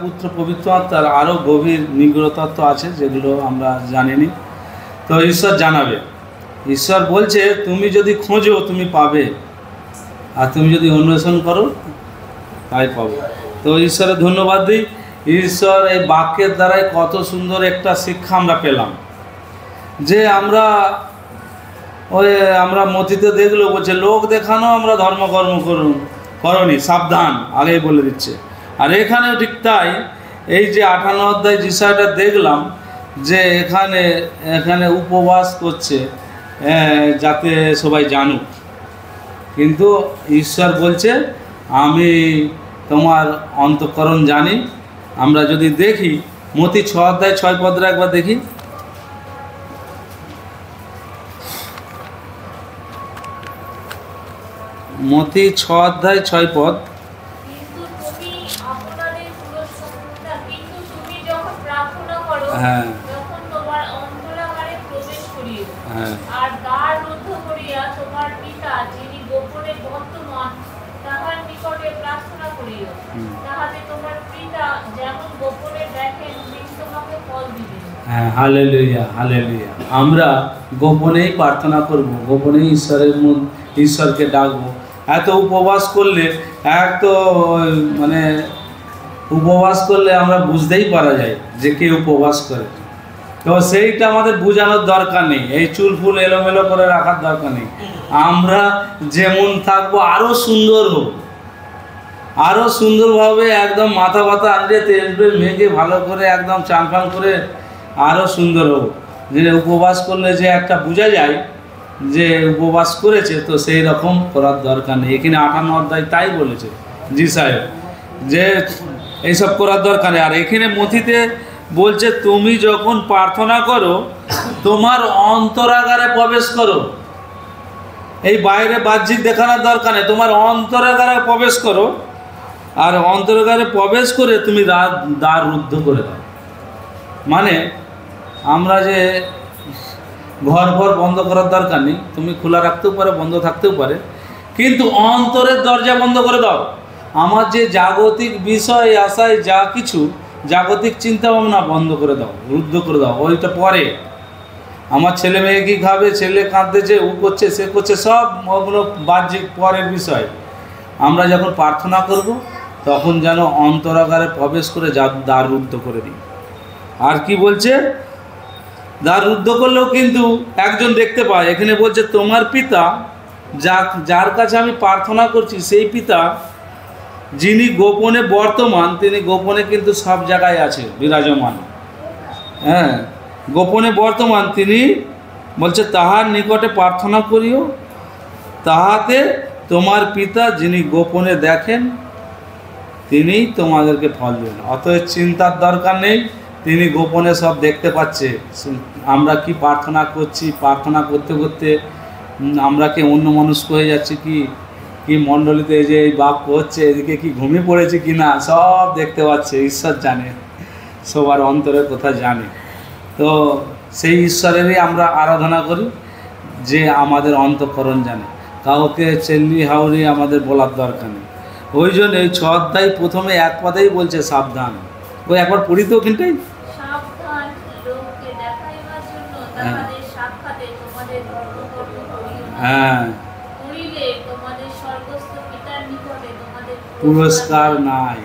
পুত্র পবিত্র আত্মার আরও গভীর নিগূঢ় তত্ত্ব আছে, যেগুলো আমরা জানিনি। তো ঈশ্বর জানাবে। ঈশ্বর বলছে তুমি যদি খোঁজো তুমি পাবে, আর তুমি যদি অন্বেষণ করো তাই পাবে। তো ঈশ্বরের ধন্যবাদ দিই। ঈশ্বর এই বাক্যের দ্বারাই কত সুন্দর একটা শিক্ষা আমরা পেলাম, যে আমরা মতিতে দেখলো বলছে লোক দেখানো আমরা ধর্মকর্ম করনি, সাবধান, আগেই বলে দিচ্ছে। আর এখানেও ঠিক তাই। এই যে 58 অধ্যায় বিষয়টা দেখলাম, যে এখানে উপবাস করছে যাতে সবাই জানুক, কিন্তু ঈশ্বর বলছে আমি তোমার অন্তঃকরণ জানি। আমরা যদি দেখি মতি 6 অধ্যায় 6 পদটা একবার দেখি। মতি 6 অধ্যায় 6 পদ। হ্যাঁ হ্যাঁ হ্যাঁ, হালেলুয়া হালেলুয়া। আমরা গোপনেই প্রার্থনা করব, গোপনেই ঈশ্বরকে ডাকবো। এত উপবাস করলে উপবাস করলে আমরা বুঝতেই পারা যায় যে কে উপবাস করে। তো সেইটা আমাদের বোঝানোর দরকার নেই, এই চুল ফুল এলোমেলো করে রাখার দরকার নেই। আমরা যেমন থাকবো আরও সুন্দর হোক, আরও সুন্দরভাবে একদম মাথা ব্যথা আনলে তেল মেঘে ভালো করে একদম চান ফান করে আরও সুন্দর হোক। যে উপবাস করলে যে একটা বোঝা যায় যে উপবাস করেছে, তো সেই রকম করার দরকার নেই। এখানে 58 অধ্যায় তাই বলেছে জি সাহেব, যে এইসব করার দরকার নেই। আর এখানে মথিতে বলছে তুমি যখন প্রার্থনা করো তোমার অন্তরাগারে প্রবেশ করো। এই বাইরে বাহ্যিক দেখানোর দরকার নেই, তোমার অন্তরাগারে প্রবেশ করো। আর অন্তরাগারে প্রবেশ করে তুমি দ্বার রুদ্ধ করে দাও। মানে আমরা যে ঘর বন্ধ করার দরকার নেই, তুমি খোলা রাখতেও পারে, বন্ধ থাকতেও পারে, কিন্তু অন্তরের দরজা বন্ধ করে দাও। আমার যে জাগতিক বিষয় আশায় যা কিছু জাগতিক চিন্তা ভাবনা বন্ধ করে দাও, রুদ্ধ করে দাও। ওইটা পরে আমার ছেলে মেয়ে কী খাবে, ছেলে কাঁদতেছে, ও করছে, সে করছে, সব ওগুলো বাহ্যিক পরের বিষয়। আমরা যখন প্রার্থনা করব তখন যেন অন্তরাগারে প্রবেশ করে দ্বার রুদ্ধ করে দিই। আর কি বলছে, দ্বার রুদ্ধ করলেও কিন্তু একজন দেখতে পায়। এখানে বলছে তোমার পিতা যার কাছে আমি প্রার্থনা করছি, সেই পিতা যিনি গোপনে বর্তমান, তিনি গোপনে কিন্তু সব জায়গায় আছে বিরাজমান। হ্যাঁ, গোপনে বর্তমান তিনি বলছে তাহার নিকটে প্রার্থনা করিও, তাহাতে তোমার পিতা যিনি গোপনে দেখেন তিনি তোমাদেরকে ফল দেবেন। অতএব চিন্তার দরকার নেই, তিনি গোপনে সব দেখতে পাচ্ছে। আমরা কি প্রার্থনা করছি, প্রার্থনা করতে করতে আমরা কি অন্যমনস্ক হয়ে যাচ্ছি, কি মণ্ডলীতে যে এই বাক্য হচ্ছে এদিকে কি ঘুমিয়ে পড়েছে কি না, সব দেখতে পাচ্ছে। ঈশ্বর জানে, সবার অন্তরের কথা জানে। তো সেই ঈশ্বরেরই আমরা আরাধনা করি, যে আমাদের অন্তঃকরণ জানে। কাউকে চেল্লি হাওড়ি আমাদের বলার দরকার নেই। ওই জন্য এই 6 অধ্যায় প্রথমে এক পদেই বলছে সাবধান। ওই একবার পড়ি তো ওখানটাই। হ্যাঁ, পুরস্কার নাই।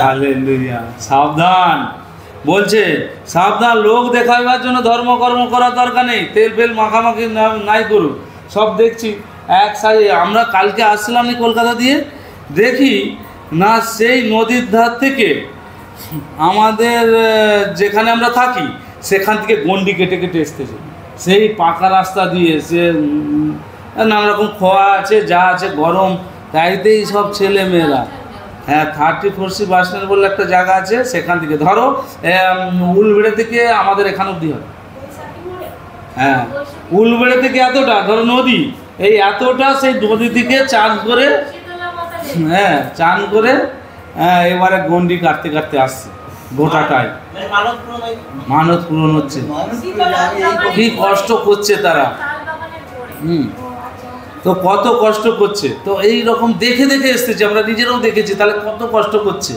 হালেলুয়া। সাবধান বলছে, সাবধান, লোক দেখাইবার জন্য ধর্মকর্ম করার দরকার নেই। তেল ফেল মাখামাখি নাই করুক। সব দেখছি এক সাইডে। আমরা কালকে আসছিলাম নি কলকাতা দিয়ে, দেখি না সেই নদীর ধার থেকে আমাদের যেখানে আমরা থাকি সেখান থেকে গন্ডি কেটে কেটে এসতেছে, সেই পাকা রাস্তা দিয়ে। সে নানা রকম খোয়া আছে, যা আছে, গরম, তাইতেই সব ছেলে মেয়েরা। হ্যাঁ, 34C বাস স্ট্যান্ড বলে একটা জায়গা আছে, সেখান থেকে ধরো উলবেড়ে থেকে আমাদের এখানে অবধি হয়। হ্যাঁ, উলবেড়ে থেকে এতটা ধরো নদী, এই এতটা, সেই নদী থেকে চান করে, হ্যাঁ চান করে, হ্যাঁ এবারে গন্ডি কাটতে কাটতে আসছে গোটাটাই। মানত পূরণ হচ্ছে। কি কষ্ট করছে তারা, তো কত কষ্ট করছে। তো এই রকম দেখে দেখে এসতেছে, আমরা নিজেরাও দেখেছি, তাহলে কত কষ্ট করছে।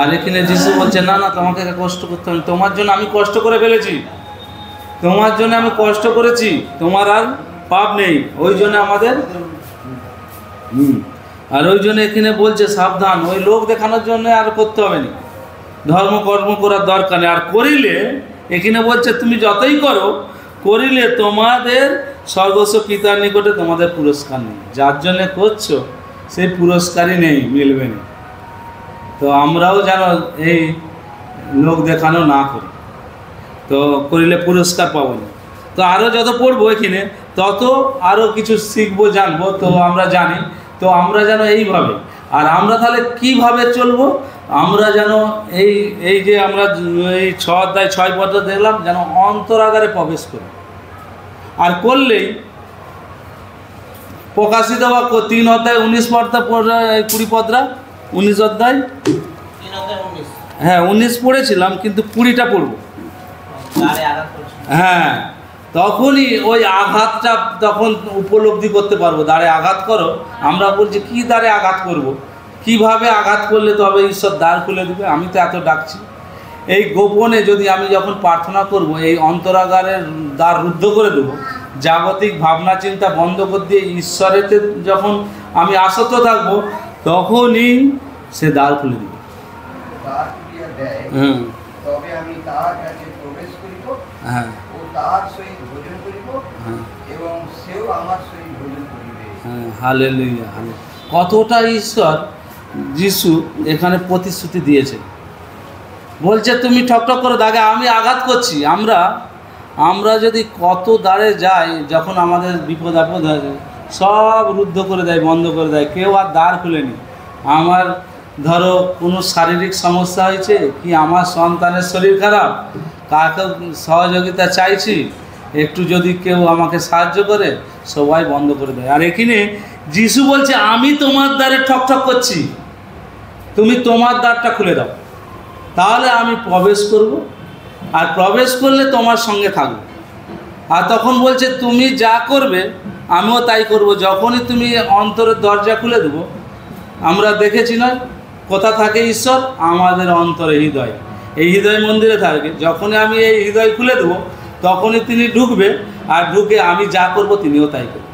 আর এখানে যিশু বলছে না না, তোমাকে কষ্ট করতে হবে, তোমার জন্য আমি কষ্ট করে ফেলেছি, তোমার জন্য আমি কষ্ট করেছি, তোমার আর পাপ নেই। ওই জন্য আমাদের আর ওই জন্য এখানে বলছে সাবধান, ওই লোক দেখানোর জন্য আর করতে হবে না, ধর্মকর্ম করার দরকার নেই। আর করিলে এখানে বলছে তুমি যতই করো, করিলে তোমাদের স্বর্গস্ব পিতার নিকটে তোমাদের পুরস্কার নেই। যার জন্যে করছো সেই পুরস্কারই নেই, মিলবে না। তো আমরাও যেন এই লোক দেখানো না করি, তো করিলে পুরস্কার পাবো না। তো আরও যত পড়বো এখানে তত আরও কিছু শিখবো, জানবো। তো আমরা জানি, তো আমরা যেন এইভাবে, আর আমরা তাহলে কিভাবে চলবো, আমরা যেন এই যে আমরা এই 6 অধ্যায় 6 পদ দেখলাম, যেন অন্তরাগারে প্রবেশ করি। আর করলেই প্রকাশিত বাক্য 3 অধ্যায় 19 পদটা 20 পদরা 19 অধ্যায়, হ্যাঁ 19 পড়েছিলাম, কিন্তু 20টা পড়বো। হ্যাঁ, তখনই ওই আঘাতটা তখন উপলব্ধি করতে পারবো। দাঁড়ে আঘাত করো, আমরা বলছি কি দাঁড়ে আঘাত করব, কিভাবে আঘাত করলে তবে ঈশ্বর দ্বার খুলে দেবে। আমি তো এত ডাকছি, এই গোপনে যদি আমি যখন প্রার্থনা করব, এই অন্তরাগারের দ্বার রুদ্ধ করে দেবো, জাগতিক ভাবনা চিন্তা বন্ধ করে দিয়ে ঈশ্বরেতে যখন আমি আসক্ত থাকবো, তখনই সে দ্বার খুলে দেবে। হ্যাঁ, তবে আমি তার কাছে প্রবেশ করিব, হ্যাঁ, ও তার সহিত ভোজন করিব, এবং সেও আমার সহিত ভোজন করিবে। হ্যাঁ, হালেলুয়া, হালেলুয়া। কতটা ঈশ্বর যিশু এখানে প্রতিশ্রুতি দিয়েছে। বলছে তুমি ঠকঠক করে দাগে, আমি আঘাত করছি। আমরা যদি কত দ্বারে যাই, যখন আমাদের বিপদ আপদ হয়, সব রুদ্ধ করে দেয়, বন্ধ করে দেয়, কেউ আর দ্বার খুলেনি। আমার ধরো কোনো শারীরিক সমস্যা হয়েছে, কি আমার সন্তানের শরীর খারাপ, কাকে সহযোগিতা চাইছি, একটু যদি কেউ আমাকে সাহায্য করে, সবাই বন্ধ করে দেয়। আর এখানে যিশু বলছে আমি তোমার দ্বারে ঠকঠক করছি, তুমি তোমার দ্বারটা খুলে দাও, তাহলে আমি প্রবেশ করব। আর প্রবেশ করলে তোমার সঙ্গে থাকবো। আর তখন বলছে তুমি যা করবে আমিও তাই করব। যখনই তুমি অন্তরের দরজা খুলে দেবো, আমরা দেখেছি নয়, কোথা থাকে ঈশ্বর, আমাদের অন্তরে হৃদয়, এই হৃদয় মন্দিরে থাকে। যখনই আমি এই হৃদয় খুলে দেবো, তখনই তিনি ঢুকবে, আর ঢুকে আমি যা করব তিনিও তাই করবে।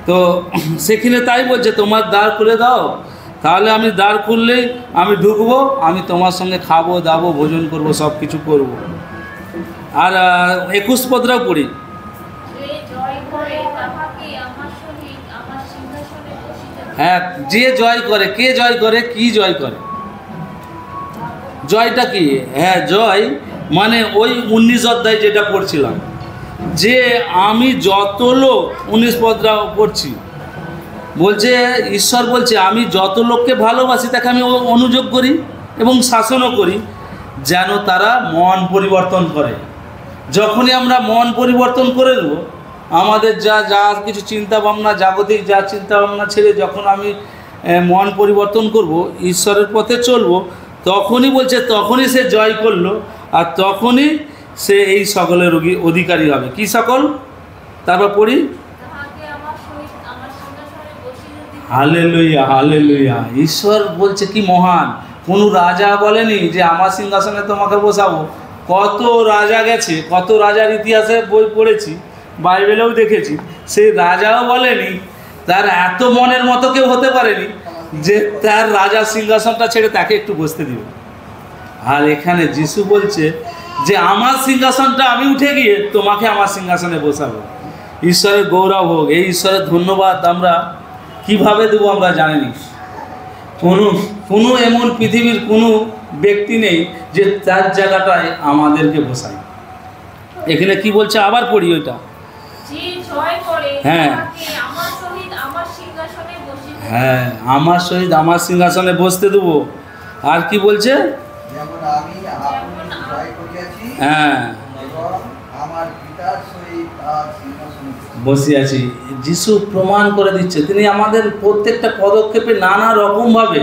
তো সেখানে তাই বলছে তোমার দ্বার খুলে দাও, তাহলে আমি দ্বার খুললেই আমি ঢুকবো, আমি তোমার সঙ্গে খাবো দাবো, ভোজন করব, সব কিছু করবো। আর 21 পদটাও পড়ি। হ্যাঁ, যে জয় করে, কে জয় করে, কি জয় করে, জয়টা কি? হ্যাঁ, জয় মানে ওই 19 অধ্যায় যেটা পড়ছিলাম, যে আমি যত লোক 19 পদটা পড়ছি, বলছে ঈশ্বর বলছে আমি যত লোককে ভালোবাসি তাকে আমি অনুযোগ করি এবং শাসনও করি, যেন তারা মন পরিবর্তন করে। যখনই আমরা মন পরিবর্তন করে দেবো, আমাদের যা কিছু চিন্তা ভাবনা, জাগতিক যা চিন্তা ভাবনা ছেড়ে যখন আমি মন পরিবর্তন করব, ঈশ্বরের পথে চলবো, তখনই বলছে তখনই সে জয় করলো, আর তখনই সে এই সকলের অধিকারী হবে। কি সকল? তারপর পড়ি, হালেলুয়া, হালেলুয়া। ঈশ্বর বলছে কি মহান। কোনো রাজা বলেনি যে আমার সিংহাসনে তোমাকে বসাবো। কত রাজা গেছে, কত রাজার ইতিহাসে বই পড়েছি, বাইবেলেও দেখেছি, সেই রাজাও বলেনি, তার এত মনের মতো কেউ হতে পারেনি যে তার রাজার সিংহাসনটা ছেড়ে তাকে একটু বসতে দিবে। আর এখানে যিশু বলছে যে আমার সিংহাসনটা আমি উঠে গিয়ে তোমাকে আমার সিংহাসনে বসাবো। ঈশ্বরের গৌরব হোক। এই ঈশ্বরের ধন্যবাদ আমরা কিভাবে দেবো আমরা জানিনি। কোনো এমন পৃথিবীর কোনো ব্যক্তি নেই যে তার জায়গাটায় আমাদেরকে বসায়। এখানে কি বলছে, আবার পড়ি ওইটা। হ্যাঁ, হ্যাঁ, আমার সহিত আমার সিংহাসনে বসতে দেবো। আর কি বলছে, হ্যাঁ, বসে আছি। যিশু প্রমাণ করে দিচ্ছে, তিনি আমাদের প্রত্যেকটা পদক্ষেপে নানা রকমভাবে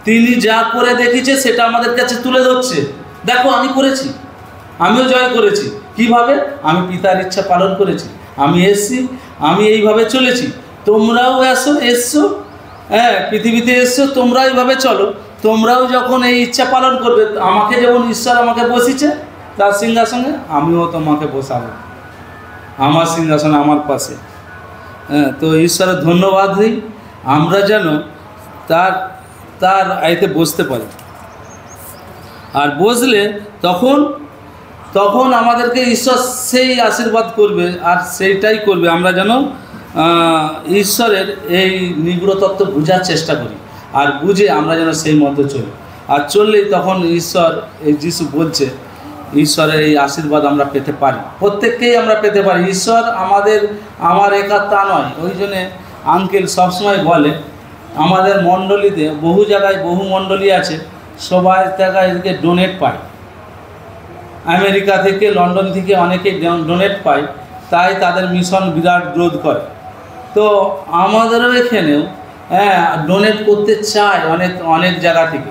তিনি যা করে দেখিয়েছে সেটা আমাদের কাছে তুলে ধরছে। দেখো আমি করেছি, আমিও জয় করেছি। কিভাবে? আমি পিতার ইচ্ছা পালন করেছি, আমি এসছি, আমি এইভাবে চলেছি, তোমরাও এসছো, হ্যাঁ, পৃথিবীতে এসছো, তোমরা এইভাবে চলো, তোমরাও যখন এই ইচ্ছা পালন করবে, আমাকে যেমন ঈশ্বর আমাকে বসিয়েছে তার সিংহাসনে, আমিও তোমাকে বসাবো আমার সিংহাসনে, আমার পাশে। হ্যাঁ, তো ঈশ্বরের ধন্যবাদ দিই, আমরা যেন তার তার আইতে বসতে পারি। আর বসলে তখন তখন আমাদেরকে ঈশ্বর সেই আশীর্বাদ করবে, আর সেইটাই করবে আমরা যেন ঈশ্বরের এই নিগূঢ় তত্ত্ব বোঝার চেষ্টা করি, আর বুঝে আমরা যেন সেই মধ্যে চলি। আর চললেই তখন ঈশ্বর, এই যিশু বলছে, ঈশ্বরের এই আশীর্বাদ আমরা পেতে পারি, প্রত্যেককেই আমরা পেতে পারি। ঈশ্বর আমার একা তা নয়। ওই জন্যে আঙ্কেল সবসময় বলে, আমাদের মণ্ডলীতে বহু জায়গায় বহু মণ্ডলী আছে, সবাই জায়গায় এদিকে ডোনেট পায়, আমেরিকা থেকে লন্ডন থেকে অনেকে ডোনেট পায়, তাই তাদের মিশন বিরাট গ্রোথ করে। তো আমাদেরও এখানেও ডোনেট করতে চায় অনেক জায়গা থেকে।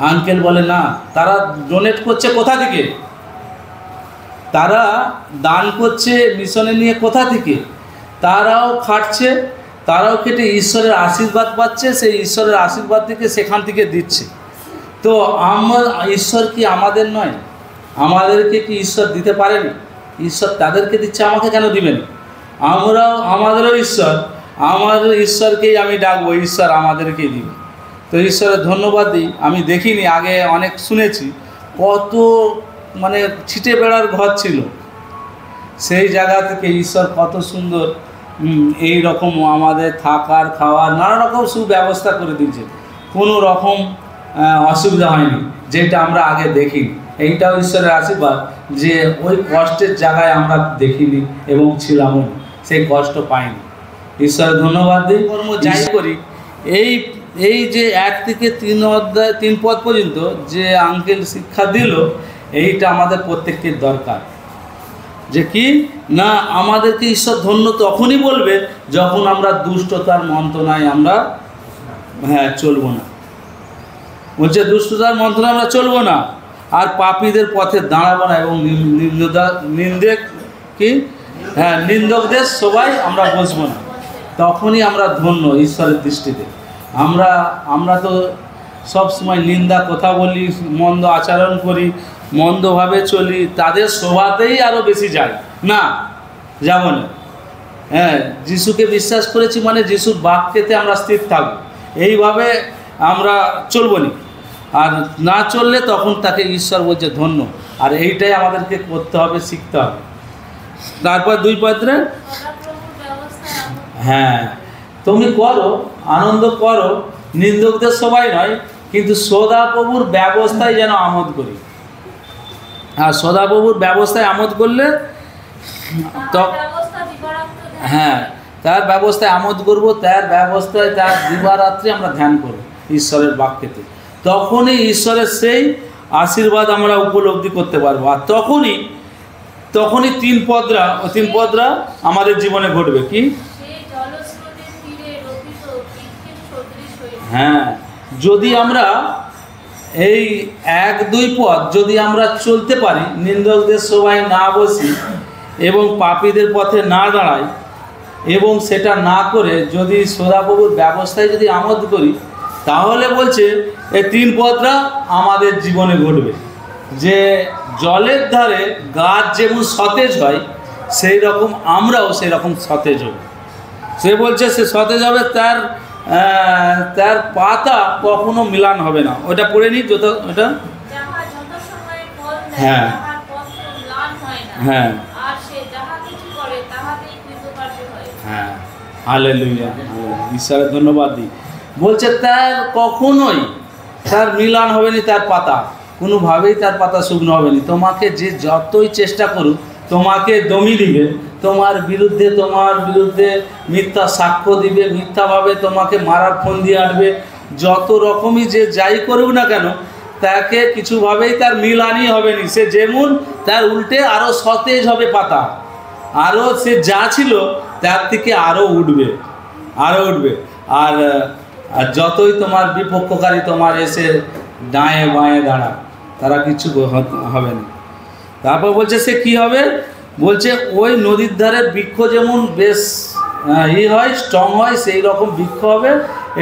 আঙ্কেল বলে না, তারা ডোনেট করছে কোথা থেকে, তারা দান করছে মিশনে নিয়ে কোথা থেকে, তারাও খাটছে, তারাও খেটে ঈশ্বরের আশীর্বাদ পাচ্ছে, সেই ঈশ্বরের আশীর্বাদ থেকে সেখান থেকে দিচ্ছে। তো ঈশ্বর কি আমাদের নয়? আমাদেরকে কি ঈশ্বর দিতে পারেনি? ঈশ্বর তাদেরকে দিচ্ছে, আমাকে কেন দিবেন? আমাদেরও ঈশ্বর, আমাদের ঈশ্বরকেই আমি ডাকবো, ঈশ্বর আমাদেরকেই দিবে। তো ঈশ্বরের ধন্যবাদ দিই। আমি দেখিনি, আগে অনেক শুনেছি, কত মানে ছিটে বেড়ার ঘর ছিল, সেই জায়গা থেকে ঈশ্বর কত সুন্দর এই রকম আমাদের থাকার খাওয়ার নানা রকম সুব্যবস্থা করে দিয়েছে, কোনো রকম অসুবিধা হয়নি, যেটা আমরা আগে দেখিনি। এইটাও ঈশ্বরের আশীর্বাদ যে ওই কষ্টের জায়গায় আমরা দেখিনি এবং ছিলামও, সেই কষ্ট পাইনি। ঈশ্বরের ধন্যবাদ দিই। কর্ম যাই করি, এই যে 1 থেকে 3 পদ পর্যন্ত যে আঙ্কেল শিক্ষা দিল, এইটা আমাদের প্রত্যেকের দরকার। যে কি না, আমাদেরকে ঈশ্বর ধন্য তখনই বলবে যখন আমরা দুষ্টতার মন্ত্রণায় আমরা চলবো না। বলছে দুষ্টতার মন্ত্রণায় আমরা চলবো না, আর পাপীদের পথে দাঁড়াবো না, এবং নিন্দকদের সবাই আমরা বসবো না। তখনই আমরা ধন্য ঈশ্বরের দৃষ্টিতে। আমরা তো সব সময় নিন্দা কথা বলি, মন্দ আচরণ করি, মন্দভাবে চলি, তাদের সভাতেই আরও বেশি যাই না, যাব না। যিশুকে বিশ্বাস করেছি মানে যিশুর বাক্যেতে আমরা স্থির থাকবো, এইভাবে আমরা চলবো না। আর না চললে তখন তাকে ঈশ্বর বলছে ধন্য। আর এইটাই আমাদেরকে করতে হবে, শিখতে হবে। তারপর 2 পত্রে তুমি করো, আনন্দ করো, নিন্দকদের সবাই নয়, কিন্তু সদাপ্রভুর ব্যবস্থায় যেন আমোদ করি। আর সদাপ্রভুর ব্যবস্থায় আমোদ করলে তার ব্যবস্থায় আমোদ করব, তার ব্যবস্থায় তার দিবারাত্রি আমরা ধ্যান করব ঈশ্বরের বাক্যেতে। তখনই ঈশ্বরের সেই আশীর্বাদ আমরা উপলব্ধি করতে পারবো। আর তখনই 3 পদরা আমাদের জীবনে ঘটবে। কি? যদি আমরা এই 1-2 পদ যদি আমরা চলতে পারি, নিন্দকদের সবাই না বসি এবং পাপীদের পথে না দাঁড়াই, এবং সেটা না করে যদি সদাপ্রভুর ব্যবস্থায় যদি আমোদ করি, তাহলে বলছে এই 3 পদরা আমাদের জীবনে ঘটবে। যে জলের ধারে গাছ যেমন সতেজ হয়, সেই রকম আমরাও সেই রকম সতেজ হব। সে বলছে সে সতেজ হবে, তার পাতা কখনো মিলান হবে না। ওটা পড়ে নিই যত, ওটা হালেলুয়া, ঈশ্বরের ধন্যবাদ দিই। বলছে তার কখনোই তার মিলান হবে না, তার পাতা কোনোভাবেই তার পাতা শুকনো হবে না। তোমাকে যে যতই চেষ্টা করুক, তোমাকে দমি দিবে, তোমার বিরুদ্ধে মিথ্যা সাক্ষ্য দিবে, মিথ্যাভাবে তোমাকে মারার ফোন দিয়ে আনবে, যত রকমই যে যাই করুক না কেন, তাকে কিছুভাবেই তার মিলানই হবে না। সে যেমন তার উল্টে আরও সতেজ হবে পাতা, আরও সে যা ছিল তার থেকে আরও উঠবে। আর যতই তোমার বিপক্ষকারী তোমার এসে ডায়ে বাঁয়ে দাঁড়া, তারা কিছু হবে না। তারপর বলছে সে কি হবে? বলছে ওই নদীর ধারে বৃক্ষ যেমন বেশ হয়, স্ট্রং হয়, সেই রকম বৃক্ষ হবে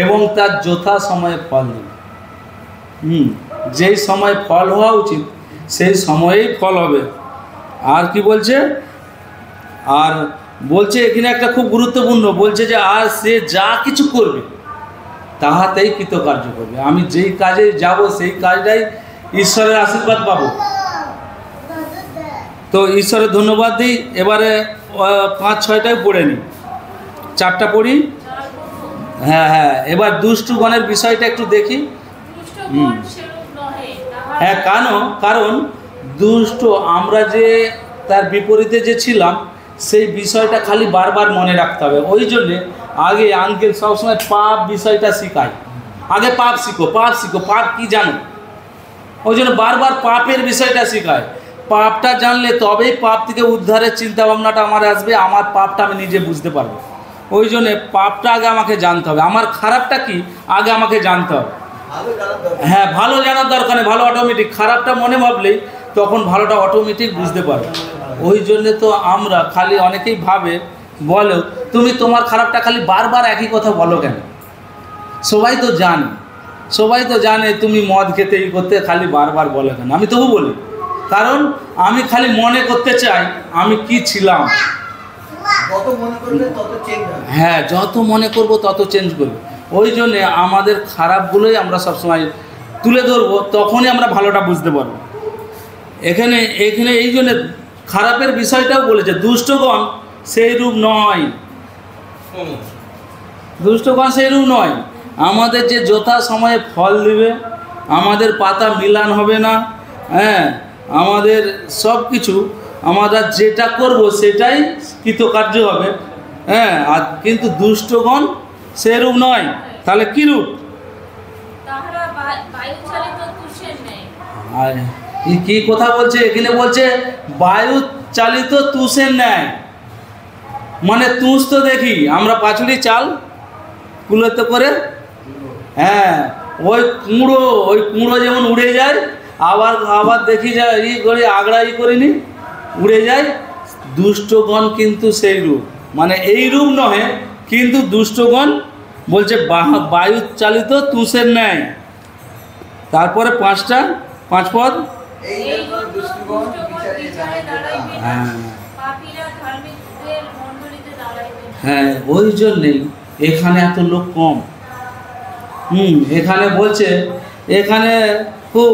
এবং তার যথা সময়ে ফল দেবে। যেই সময় ফল হওয়া উচিত সেই সময়েই ফল হবে। আর কি বলছে, আর বলছে এখানে একটা খুব গুরুত্বপূর্ণ বলছে যে আর সে যা কিছু করবে তাহাতেই কৃতকার্য করবে। আমি যেই কাজে যাব সেই কাজটাই ঈশ্বরের আশীর্বাদ পাবো। তো ঈশ্বরের ধন্যবাদ দিই। এবারে 5-6টাই পড়ে নিই, 4টা পড়ি। হ্যাঁ, এবার দুষ্টগণের বিষয়টা একটু দেখি। হ্যাঁ, কারণ দুষ্ট আমরা যে তার বিপরীতে যে ছিলাম সেই বিষয়টা খালি বারবার মনে রাখতে হবে। ওই জন্যে আগে আঙ্কেল সবসময় পাপ বিষয়টা শেখায়, আগে পাপ শিখো, পাপ কি জানো, ওই জন্য বারবার পাপের বিষয়টা শেখায়। পাপটা জানলে তবেই পাপ থেকে উদ্ধারের চিন্তা ভাবনাটা আমার আসবে, আমার পাপটা আমি নিজে বুঝতে পারবো। ওই জন্যে পাপটা আগে আমাকে জানতে হবে, আমার খারাপটা কি আগে আমাকে জানতে হবে। হ্যাঁ, ভালো জানার দরকার নেই, ভালো অটোমেটিক, খারাপটা মনে ভাবলেই তখন ভালোটা অটোমেটিক বুঝতে পারো। ওই জন্যে তো আমরা খালি অনেকেই ভাবে বলো তুমি তোমার খারাপটা খালি বারবার একই কথা বলো কেন? সবাই তো জানে তুমি মদ খেতে এই করতে খালি বারবার বলো কেন? আমি তবু বলি, কারণ আমি খালি মনে করতে চাই আমি কি ছিলাম। হ্যাঁ, যত মনে করব তত চেঞ্জ করবো। ওই জন্যে আমাদের খারাপগুলোই আমরা সবসময় তুলে ধরবো, তখনই আমরা ভালোটা বুঝতে পারবো। এখানে এই জন্যে খারাপের বিষয়টাও বলেছে, দুষ্টগণ সেই রূপ নয়, আমাদের যে যথা সময়ে ফল দিবে, আমাদের পাতা মিলান হবে না। হ্যাঁ, আমাদের সব কিছু আমরা যেটা করব সেটাই কৃতকার্য হবে। হ্যাঁ, আর কিন্তু দুষ্টগণ সেরূপ নয়। তাহলে কি রূপ? কি কথা বলছে এখানে? বলছে বায়ু চালিত তুষের ন্যায়। মানে তুষ তো দেখি আমরা পাঁচুলি চাল কুলোতে করে, হ্যাঁ, ওই কুঁড়ো যেমন উড়ে যায়, আবার দেখি যায় ই করে আগড়া করিনি উড়ে যায়। দুষ্টগণ কিন্তু সেই রূপ, মানে এই রূপ নহে, কিন্তু দুষ্টগণ বলছে বায়ু চালিত তুষের ন্যায়। তারপরে 5 পদ। হ্যাঁ, ওই জন্যেই এখানে এত লোক কম। এখানে বলছে, এখানে খুব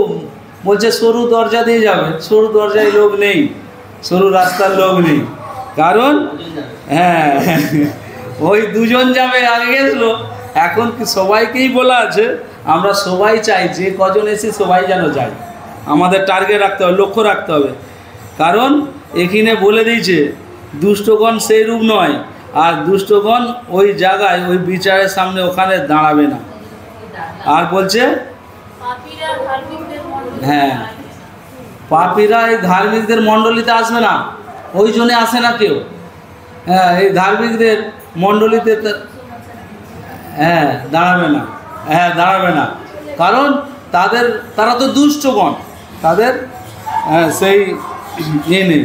বলছে সরু দরজা দিয়ে যাবে, সরু দরজায় লোক নেই, সরু রাস্তার লোক নেই। কারণ হ্যাঁ, ওই 2 জন যাবে, আগে গেছিলো। এখন কি সবাইকেই বলা আছে, আমরা সবাই চাই যে কজন এসে সবাই যেন যায়। আমাদের টার্গেট রাখতে হবে, লক্ষ্য রাখতে হবে। কারণ এখানে বলে দিয়েছে দুষ্টগণ সেই রূপ নয়, আর দুষ্টগণ ওই জায়গায় ওই বিচারের সামনে ওখানে দাঁড়াবে না। আর বলছে হ্যাঁ, পাপীরা এই ধার্মিকদের মণ্ডলীতে আসবে না, ওই জন্যে আসে না কেউ। হ্যাঁ, এই ধার্মিকদের মণ্ডলীতে দাঁড়াবে না, কারণ তারা তো দুষ্টগণ, তাদের সেই নেই।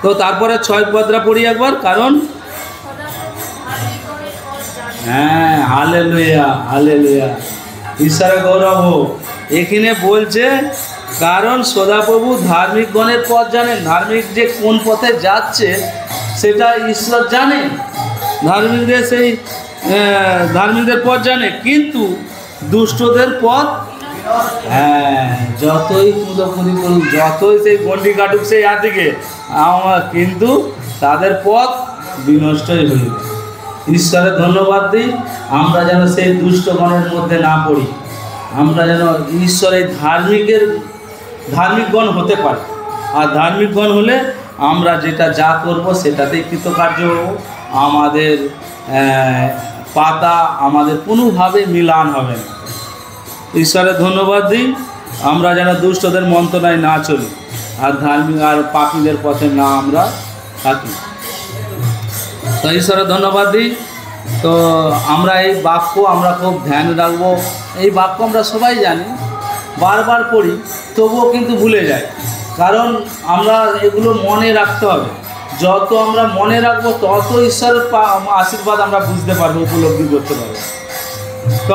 তো তারপরে 6 পদরা পড়ি একবার। কারণ হ্যাঁ, হালেলুয়া, ঈশ্বরের গৌরব হোক। এখানে বলছে কারণ সদাপ্রভু ধার্মিকগণের পথ জানেন। ধার্মিক যে কোন পথে যাচ্ছে সেটা ঈশ্বর জানে, ধার্মিকদের পথ জানে, কিন্তু দুষ্টদের পথ হ্যাঁ, যতই কুঁদোকুঁদি করুক, যতই সেই গন্ডি কাটুক সেই দিকে কিন্তু তাদের পথ বিনষ্টই হইবে। ঈশ্বরের ধন্যবাদ দিই, আমরা যেন সেই দুষ্টগণের মধ্যে না পড়ি, আমরা যেন ঈশ্বরের ধার্মিকগণ হতে পারি। আর ধার্মিকগণ হলে আমরা যা করব সেটাতেই কৃতকার্য হব। আমাদের পাতা আমাদের কোনোভাবে মিলান হবে না। ঈশ্বরের ধন্যবাদ দিই, আমরা যেন দুষ্টদের মন্ত্রণায় না চলি, আর ধার্মিক আর পাপীদের পথে না আমরা থাকি। তো ঈশ্বরের ধন্যবাদ দিই। তো আমরা এই বাক্য আমরা খুব ধ্যান রাখবো। এই বাক্য আমরা সবাই জানি, বারবার পড়ি, তবুও কিন্তু ভুলে যাই। কারণ আমরা এগুলো মনে রাখতে হবে। যত আমরা মনে রাখবো তত ঈশ্বরের আশীর্বাদ আমরা বুঝতে পারবো, উপলব্ধি করতে পারবো। তো